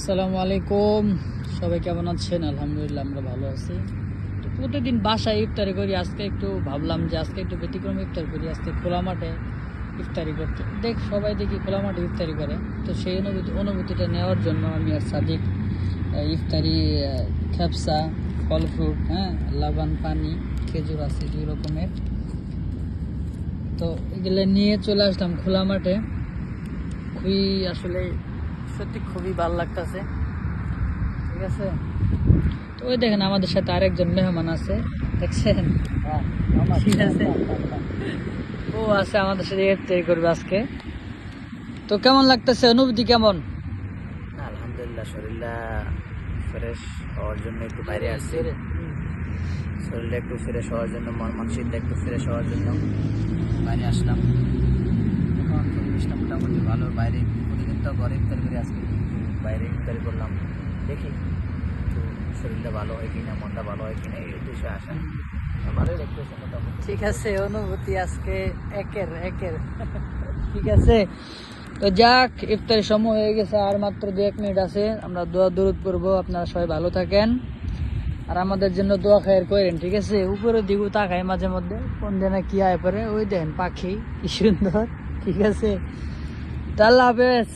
আসসালামু আলাইকুম, সবাই কেমন আছেন? আলহামদুলিল্লাহ আমরা ভালো আছি। তো প্রতিদিন বাসায় ইফতারি করি, আজকে একটু ভাবলাম যে আজকে একটু ব্যতিক্রম ইফতার করি, আজকে খোলা মাঠে ইফতারি করতে। সবাই দেখি খোলা মাঠে ইফতারি করে, তো সেই অনুভূতিটা নেওয়ার জন্য আমি আর সাদিক ইফতারি খেপসা, ফল ফ্রুট, লাবান, পানি, খেজুর আছে 2 রকমের, তো এগুলো নিয়ে চলে আসলাম খোলা মাঠে। খুবই আসলে সত্যি খুবই ভালো লাগতেছে, ঠিক আছে। তো ওই দেখেন আমাদের সাথে আরেকজন মেহমান আছে, দেখছেন? ঠিক আছে, ও আছে আমাদের সাথে ইফতারি করবে আজকে। তো কেমন লাগতেছে, অনুভূতি কেমন? আলহামদুলিল্লাহ, শরীরটা ফ্রেশ হওয়ার জন্য একটু বাইরে আসছি। শরীরটা একটু ফ্রেশ হওয়ার জন্য, মানসিকটা একটু ফ্রেশ হওয়ার জন্য বাইরে আসলাম। এখন পরিবেশটা মোটামুটি ভালো। বাইরে প্রতিদিন তো ঘরে ইফতারি করি, আজকে বাইরে ইফতারি করলাম। দেখি একটু শরীরটা ভালো হয় কিনা, মনটা ভালো হয় কিনা, এই উদ্দেশ্যে আসা। ভালোই লাগতেছে মোটামুটি। ঠিক আছে, অনুভূতি আজকে একের ঠিক আছে। তো যাক, ইফতারের সময় হয়ে গেছে, আর মাত্র 2-1 মিনিট আছে, আমরা দোয়া দরুদ করবো। আপনারা সবাই ভালো থাকেন আর আমাদের জন্য দোয়া খায়ের করেন, ঠিক আছে। উপরের দিকেও তাকাই মাঝে মধ্যে, কোন দিনে কি আয় পরে, ওই দেখেন পাখি কি সুন্দর, ঠিক আছে। আল্লাহ হাফেজ।